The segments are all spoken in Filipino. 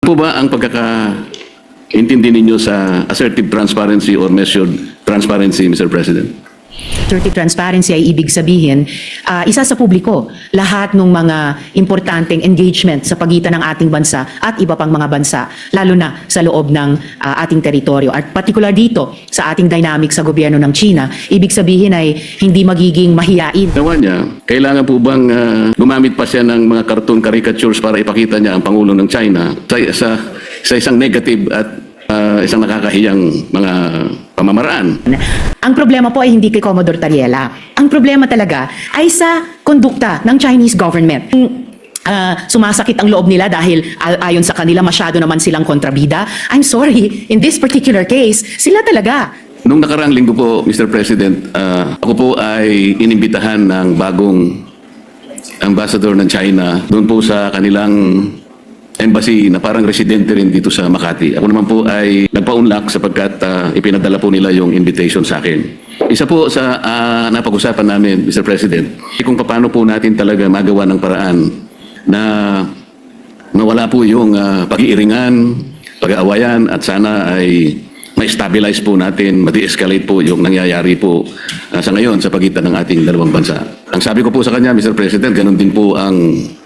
Po ba ang pagkakaintindi ninyo sa assertive transparency or measured transparency, Mr. President? Assertive transparency ay ibig sabihin, isa sa publiko lahat ng mga importanteng engagement sa pagitan ng ating bansa at iba pang mga bansa, lalo na sa loob ng ating teritoryo. At particular dito sa ating dynamic sa gobyerno ng China, ibig sabihin ay hindi magiging mahiyain. Ginawa niya, kailangan po bang gumamit pa siya ng mga cartoon caricatures para ipakita niya ang Pangulo ng China sa isang negative at isang nakakahiyang mga pamamaraan? Ang problema po ay hindi kay Commodore Tariela. Ang problema talaga ay sa kondukta ng Chinese government. Sumasakit ang loob nila dahil ayon sa kanila masyado naman silang kontrabida. I'm sorry, in this particular case, sila talaga. Nung nakaraang linggo po, Mr. President, ako po ay inimbitahan ng bagong ambassador ng China doon po sa kanilang embassy na parang residente rin dito sa Makati. Ako naman po ay nagpaunlak sapagkat ipinadala po nila yung invitation sa akin. Isa po sa napag-usapan namin, Mr. President, kung paano po natin talaga magawa ng paraan na mawala po yung pag-iiringan, pag-aawayan at sana ay ma-stabilize po natin, ma-de-escalate po yung nangyayari po sa ngayon sa pagitan ng ating dalawang bansa. Ang sabi ko po sa kanya, Mr. President, ganun din po ang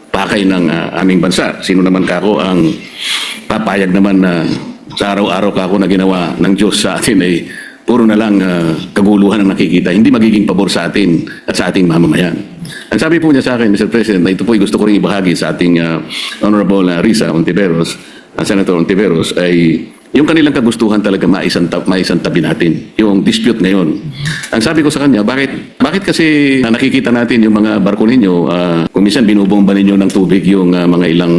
pakay ng aming bansa. Sino naman kako ang papayag naman na sa araw-araw kako na ginawa ng Diyos sa atin ay puro na lang kaguluhan ang nakikita. Hindi magiging pabor sa atin at sa ating mamamayan. Ang sabi po niya sa akin, Mr. President, na ito po ay gusto ko rin ibahagi sa ating Honorable Risa Ontiveros, Senator Ontiveros, ay yung kanilang kagustuhan talaga maisantabi natin, yung dispute ngayon. Ang sabi ko sa kanya, bakit kasi nakikita natin yung mga barko ninyo, kung minsan binubomba ninyo ng tubig yung mga ilang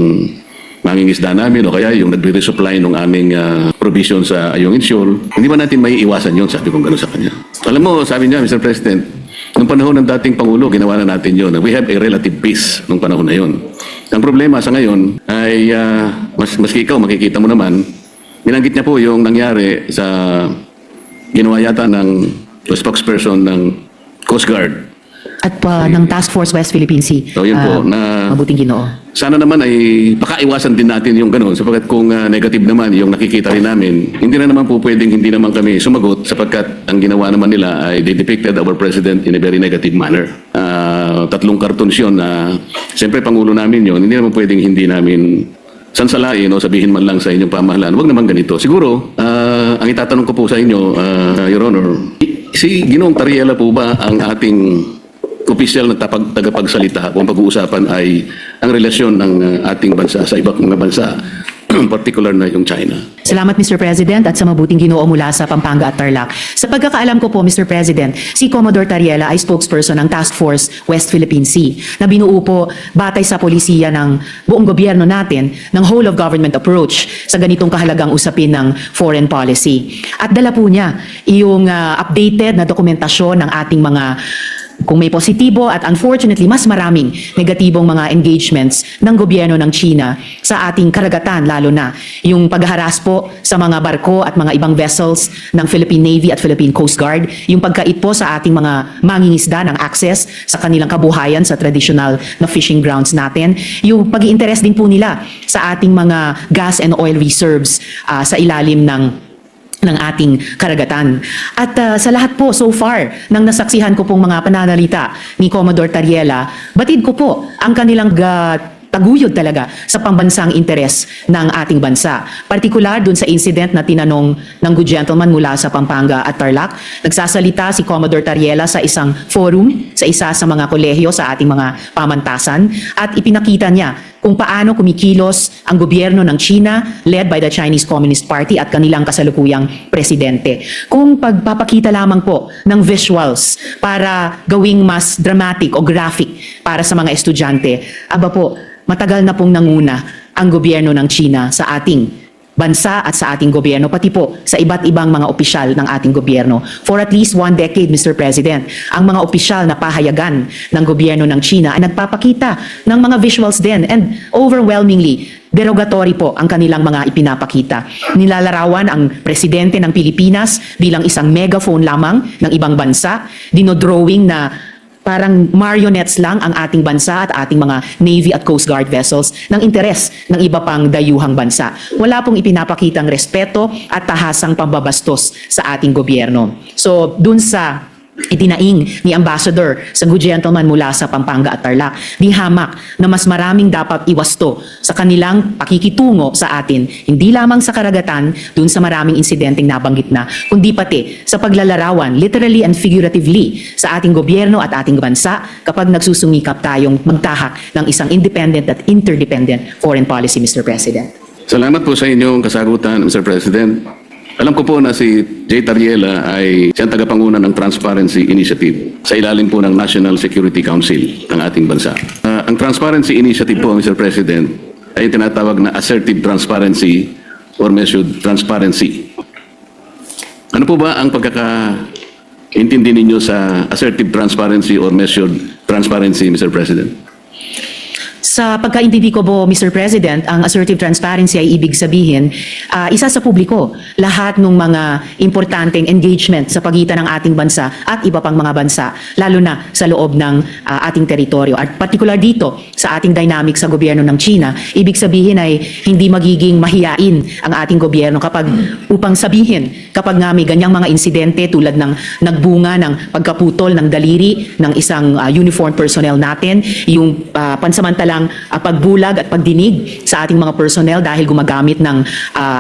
mangingisda namin o kaya yung nagre-resupply ng aming provision sa Ayungin Shoal, hindi ba natin may iwasan yun? Sabi ko gano'n sa kanya. Alam mo, sabi niya, Mr. President, nung panahon ng dating Pangulo, ginawa na natin yun. We have a relative peace nung panahon na yun. Ang problema sa ngayon ay, maski ikaw, makikita mo naman, binanggit niya po yung nangyari sa ginawa yata ng spokesperson ng Coast Guard. At ng Task Force West Philippine Sea. So yun po, na mabuting Ginoo. sana naman ay pakaiwasan din natin yung gano'n sapagkat kung negative naman yung nakikita rin namin, hindi na naman po pwedeng hindi naman kami sumagot sapagkat ang ginawa naman nila ay they depicted our president in a very negative manner. Tatlong cartoons yun na siyempre Pangulo namin yun, hindi naman pwedeng hindi namin sansalain o sabihin man lang sa inyong pamahalaan, huwag naman ganito. Siguro, ang itatanong ko po sa inyo, Your Honor, si Ginoong Tariela po ba ang ating opisyal na tagapagsalita kung pag-uusapan ay ang relasyon ng ating bansa sa ibang mga bansa, particular na yung China? Salamat, Mr. President, at sa mabuting Ginoo mula sa Pampanga at Tarlac. Sa pagkakaalam ko po, Mr. President, si Commodore Tariela ay spokesperson ng Task Force West Philippine Sea na binuo po batay sa polisiya ng buong gobyerno natin ng whole of government approach sa ganitong kahalagang usapin ng foreign policy. At dala po niya yung updated na dokumentasyon ng ating mga kung may positibo at unfortunately mas maraming negatibong mga engagements ng gobyerno ng China sa ating karagatan, lalo na yung paghaharas po sa mga barko at mga ibang vessels ng Philippine Navy at Philippine Coast Guard, yung pagkait po sa ating mga mangingisda ng access sa kanilang kabuhayan sa traditional na fishing grounds natin, yung pag-i-interest din po nila sa ating mga gas and oil reserves sa ilalim ng ating karagatan. At sa lahat po so far ng nasaksihan ko pong mga pananalita ni Commodore Tariela, batid ko po ang kanilang taguyod talaga sa pambansang interes ng ating bansa. Partikular dun sa incident na tinanong ng good gentleman mula sa Pampanga at Tarlac, nagsasalita si Commodore Tariela sa isang forum, sa isa sa mga kolehiyo sa ating mga pamantasan, at ipinakita niya kung paano kumikilos ang gobyerno ng China led by the Chinese Communist Party at kanilang kasalukuyang presidente. Kung pagpapakita lamang po ng visuals para gawing mas dramatic o graphic para sa mga estudyante, aba po, matagal na pong nanguna ang gobyerno ng China sa ating bansa at sa ating gobyerno, pati po sa iba't ibang mga opisyal ng ating gobyerno. For at least 1 decade, Mr. President, ang mga opisyal na pahayagan ng gobyerno ng China ay nagpapakita ng mga visuals din, and overwhelmingly, derogatory po ang kanilang mga ipinapakita. Nilalarawan ang presidente ng Pilipinas bilang isang megaphone lamang ng ibang bansa, dinodrawing na parang marionettes lang ang ating bansa at ating mga Navy at Coast Guard vessels ng interes ng iba pang dayuhang bansa. Wala pong ipinapakitang respeto at tahasang pambabastos sa ating gobyerno. So, dun sa itinaing ni Ambassador sa good gentleman mula sa Pampanga at Tarlac, di hamak na mas maraming dapat iwasto sa kanilang pakikitungo sa atin, hindi lamang sa karagatan dun sa maraming insidenteng nabanggit na, kundi pati sa paglalarawan, literally and figuratively, sa ating gobyerno at ating bansa kapag nagsusungikap tayong magtahak ng isang independent at interdependent foreign policy, Mr. President. Salamat po sa inyong kasagutan, Mr. President. Alam ko po na si Jay Tariela ay siyang tagapanguna ng Transparency Initiative sa ilalim po ng National Security Council ng ating bansa. Ang Transparency Initiative po, Mr. President, ay tinatawag na assertive transparency or measured transparency. Ano po ba ang pagkakaintindi ninyo sa assertive transparency or measured transparency, Mr. President? Sa pagkaintindi ko po, Mr. President, ang assertive transparency ay ibig sabihin, isa sa publiko, lahat ng mga importanteng engagement sa pagitan ng ating bansa at iba pang mga bansa, lalo na sa loob ng ating teritoryo. At particular dito, sa ating dynamic sa gobyerno ng China, ibig sabihin ay hindi magiging mahiyain ang ating gobyerno upang sabihin, kapag nga may ganyang mga insidente tulad ng nagbunga ng pagkaputol ng daliri ng isang uniformed personnel natin, yung pansamantalang pagbulag at pagdinig sa ating mga personnel dahil gumagamit ng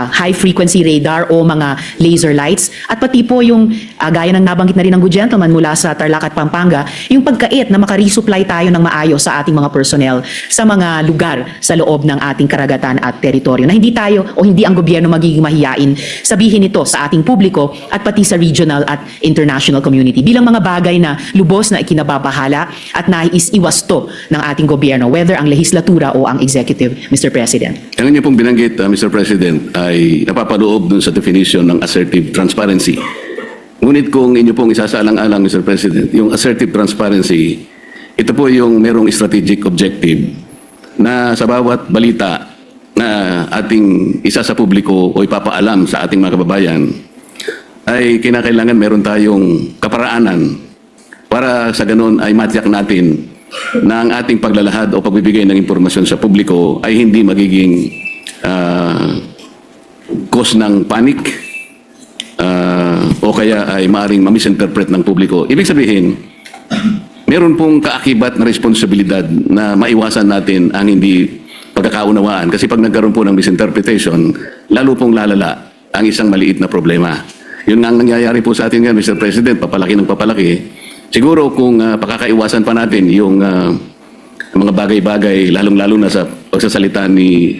high-frequency radar o mga laser lights. At pati po yung, gaya ng nabanggit na rin ng good gentleman mula sa Tarlac at Pampanga, yung pagkait na makaresupply tayo ng maayos sa ating mga personnel sa mga lugar sa loob ng ating karagatan at teritoryo. Na hindi tayo o hindi ang gobyerno magiging mahiyain sabihin ito sa ating publiko at pati sa regional at international community bilang mga bagay na lubos na ikinababahala at nais iwasto ng ating gobyerno, whether ang lehislatura o ang executive, Mr. President. Ang inyo pong binanggit, Mr. President, ay napapaloob dun sa definition ng assertive transparency. Ngunit kung inyo pong isasaalang-alang, Mr. President, yung assertive transparency, ito po yung merong strategic objective na sa bawat balita na ating isa sa publiko o ipapaalam sa ating mga kababayan, ay kinakailangan meron tayong kaparaanan para sa ganun ay matiyak natin na ang ating paglalahad o pagbibigay ng impormasyon sa publiko ay hindi magiging cause ng panic o kaya ay maaaring ma-misinterpret ng publiko. Ibig sabihin, meron pong kaakibat na responsibilidad na maiwasan natin ang hindi pagkakaunawaan. Kasi pag nagkaroon po ng misinterpretation, lalo pong lalala ang isang maliit na problema. Yun nga ang nangyayari po sa atin ngayon, Mr. President, papalaki ng papalaki. Siguro kung pakakaiwasan pa natin yung mga bagay-bagay, lalong-lalo na sa pagsasalita ni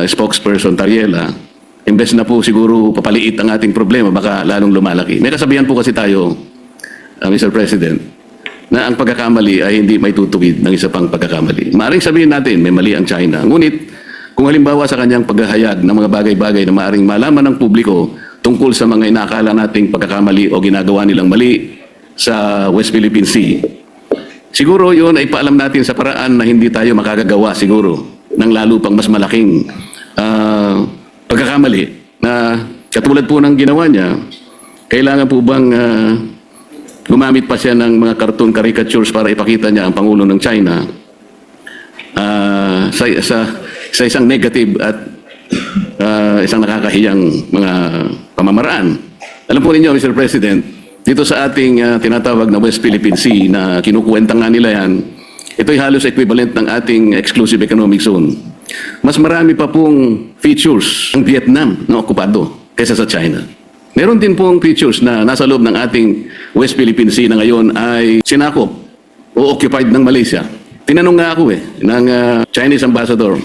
spokesperson Tariela, imbes na po siguro papaliit ang ating problema, baka lalong lumalaki. May kasabihan po kasi tayo, Mr. President, na ang pagkakamali ay hindi may tutuwid ng isa pang pagkakamali. Maaring sabihin natin, may mali ang China. Ngunit, kung halimbawa sa kanyang paghahayag ng mga bagay-bagay na maaring malaman ng publiko tungkol sa mga inakala nating pagkakamali o ginagawa nilang mali sa West Philippine Sea, siguro yun ay paalam natin sa paraan na hindi tayo makakagawa siguro ng lalo pang mas malaking pagkakamali na katulad po ng ginawa niya. Kailangan po bang gumamit pa siya ng mga cartoon caricatures para ipakita niya ang Pangulo ng China sa isang negative at isang nakakahiyang mga pamamaraan? Alam po ninyo, Mr. President, dito sa ating tinatawag na West Philippine Sea na kinukuwenta nga nila yan, ito'y halos equivalent ng ating exclusive economic zone. Mas marami pa pong features ng Vietnam na okupado kaysa sa China. Meron din pong features na nasa loob ng ating West Philippine Sea na ngayon ay sinakop o occupied ng Malaysia. Tinanong nga ako ng Chinese ambassador,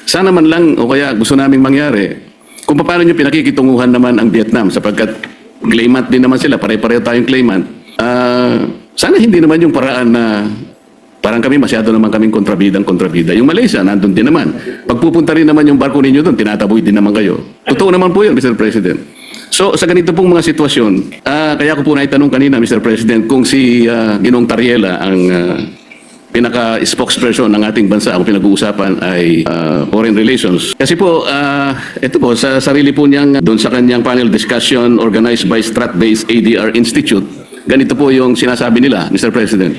sana man lang o kaya gusto naming mangyari kung paano nyo pinakikitunguhan naman ang Vietnam sapagkat claimant din naman sila, pare-pareho tayong claimant. Sana hindi naman yung paraan na parang kami masyado naman kaming kontrabida. Yung Malaysia, nandun din naman. Pagpupunta rin naman yung barko ninyo doon, tinataboy din naman kayo. Totoo naman po yun, Mr. President. So, sa ganito pong mga sitwasyon, kaya ko po naitanong kanina, Mr. President, kung si Ginong Tariela ang pinaka-spokesperson ng ating bansa, ang pinag-uusapan ay foreign relations. Kasi po, ito po, sa sarili po niyang, doon sa kanyang panel discussion organized by Strat-Based ADR Institute, ganito po yung sinasabi nila, Mr. President.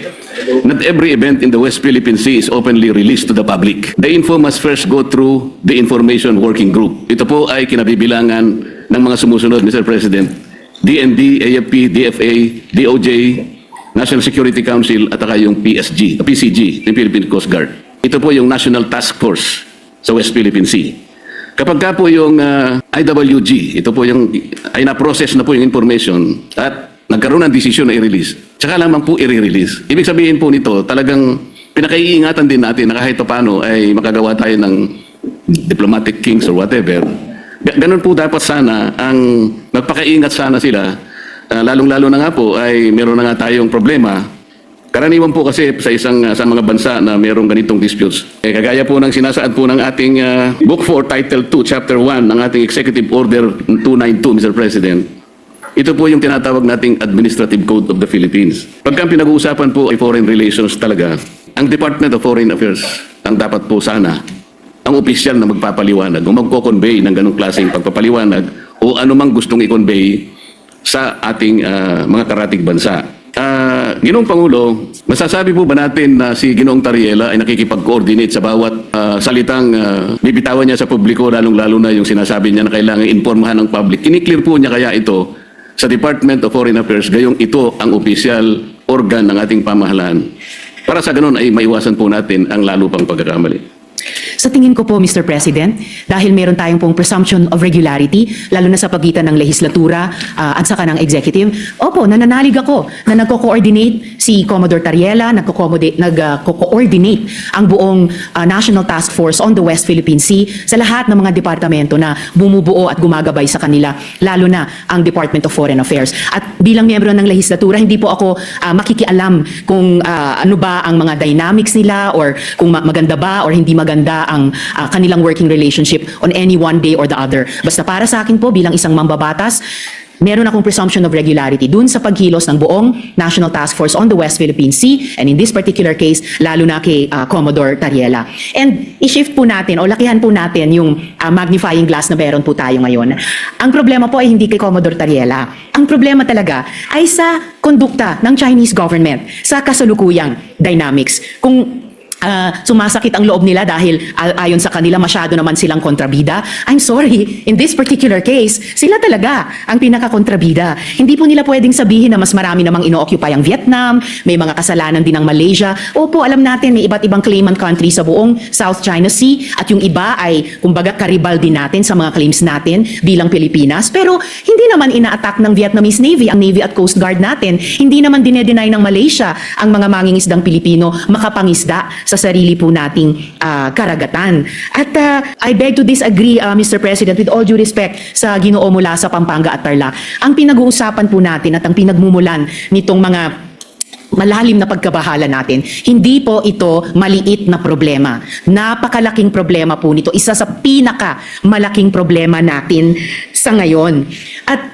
Not every event in the West Philippine Sea is openly released to the public. The info must first go through the Information Working Group. Ito po ay kinabibilangan ng mga sumusunod, Mr. President. DND, AFP, DFA, DOJ, National Security Council, at saka yung PCG, yung Philippine Coast Guard. Ito po yung National Task Force sa West Philippine Sea. Kapag ka po yung IWG, ito po yung, ay na-process na po yung information at nagkaroon ng desisyon na i-release, tsaka lamang po i-release. Ibig sabihin po nito, talagang pinakaiingatan din natin na kahit paano ay makagawa tayo ng diplomatic kings or whatever. Ganun po dapat sana, ang magpakaingat sana sila, lalong-lalo na nga po ay meron na nga tayong problema. Karaniwan po kasi sa mga bansa na mayroong ganitong disputes. Kagaya po ng sinasaad po ng ating Book 4, Title 2, Chapter 1 ng ating Executive Order 292, Mr. President. Ito po yung tinatawag nating Administrative Code of the Philippines. Pagka pinag-uusapan po ay foreign relations talaga, ang Department of Foreign Affairs ang dapat po sana ang opisyal na magpapaliwanag o magko-convey ng ganong klaseng pagpapaliwanag o anumang gustong i-convey sa ating mga karatig bansa. Ginoong Pangulo, masasabi po ba natin na si Ginoong Tariela ay nakikipag-coordinate sa bawat salitang bibitawan niya sa publiko, lalong-lalo na yung sinasabi niya na kailangan informahan ng public? Kiniklear po niya kaya ito sa Department of Foreign Affairs, gayong ito ang opisyal organ ng ating pamahalaan. Para sa ganun ay maiwasan po natin ang lalo pang pagkakamali. Sa tingin ko po, Mr. President, dahil meron tayong pong presumption of regularity, lalo na sa pagitan ng lehislatura at saka ng executive, opo, nananalig ako na nagko-coordinate si Commodore Tariela, nagko-coordinate ang buong National Task Force on the West Philippine Sea sa lahat ng mga departamento na bumubuo at gumagabay sa kanila, lalo na ang Department of Foreign Affairs. At bilang miyembro ng lehislatura, hindi po ako makikialam kung ano ba ang mga dynamics nila or kung maganda ba or hindi maganda ang kanilang working relationship on any one day or the other. Basta para sa akin po bilang isang mambabatas, meron akong presumption of regularity dun sa pagkilos ng buong National Task Force on the West Philippine Sea and in this particular case, lalo na kay Commodore Tariela. And i-shift po natin o lakihan po natin yung magnifying glass na meron po tayo ngayon. Ang problema po ay hindi kay Commodore Tariela. Ang problema talaga ay sa kondukta ng Chinese government sa kasalukuyang dynamics. Kung sumasakit ang loob nila dahil ayon sa kanila masyado naman silang kontrabida. I'm sorry, in this particular case, sila talaga ang pinaka-kontrabida. Hindi po nila pwedeng sabihin na mas marami namang ino-occupy ang Vietnam, may mga kasalanan din ang Malaysia. Opo, alam natin may iba't ibang claimant country sa buong South China Sea at yung iba ay kumbaga karibal din natin sa mga claims natin bilang Pilipinas. Pero hindi naman ina-attack ng Vietnamese Navy ang Navy at Coast Guard natin. Hindi naman dinedenay ng Malaysia ang mga mangingisdang Pilipino makapangisda sa sarili po nating karagatan. At I beg to disagree, Mr. President, with all due respect sa Ginoo mula sa Pampanga at Tarlac. Ang pinag-uusapan po natin at ang pinagmumulan nitong mga malalim na pagkabahala natin, hindi po ito maliit na problema. Napakalaking problema po nito. Isa sa malaking problema natin sa ngayon. At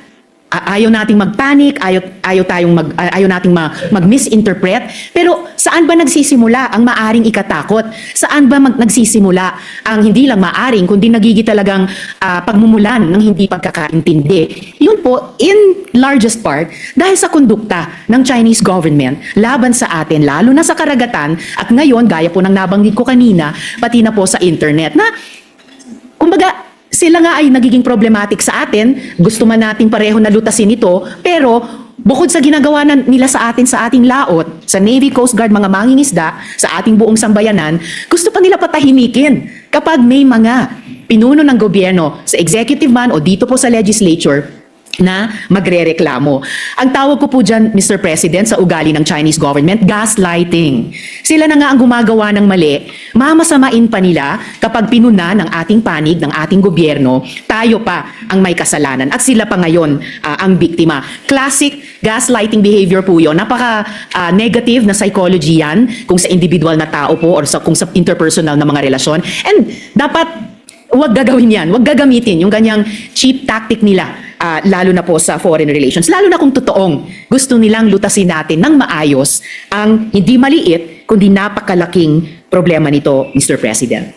ayaw nating magpanic, ayaw nating mag-misinterpret, pero saan ba nagsisimula ang maaring ikatakot? Saan ba nagsisimula ang hindi lang maaring, kundi nagiging talagang pagmumulan ng hindi pagkakaintindi? Yun po, in largest part, dahil sa kondukta ng Chinese government laban sa atin, lalo na sa karagatan, at ngayon, gaya po ng nabanggit ko kanina, pati na po sa internet, na kumbaga, sila nga ay nagiging problematic sa atin, gusto man nating pareho na lutasin ito, pero bukod sa ginagawa nila sa atin sa ating laot, sa Navy, Coast Guard, mga mangingisda, sa ating buong sambayanan, gusto pa nila patahimikin kapag may mga pinuno ng gobyerno sa executive man o dito po sa legislature na magrereklamo. Ang tawag ko po dyan, Mr. President, sa ugali ng Chinese government, gaslighting. Sila na nga ang gumagawa ng mali, mamasamain pa nila kapag pinuna ng ating panig, ng ating gobyerno, tayo pa ang may kasalanan at sila pa ngayon ang biktima. Classic gaslighting behavior po yun. Napaka-negative na psychology yan kung sa individual na tao po or kung sa interpersonal na mga relasyon. And dapat huwag gagawin yan, huwag gagamitin yung ganyang cheap tactic nila. Lalo na po sa foreign relations, lalo na kung totoong gusto nilang lutasin natin ng maayos ang hindi maliit kundi napakalaking problema nito, Mr. President.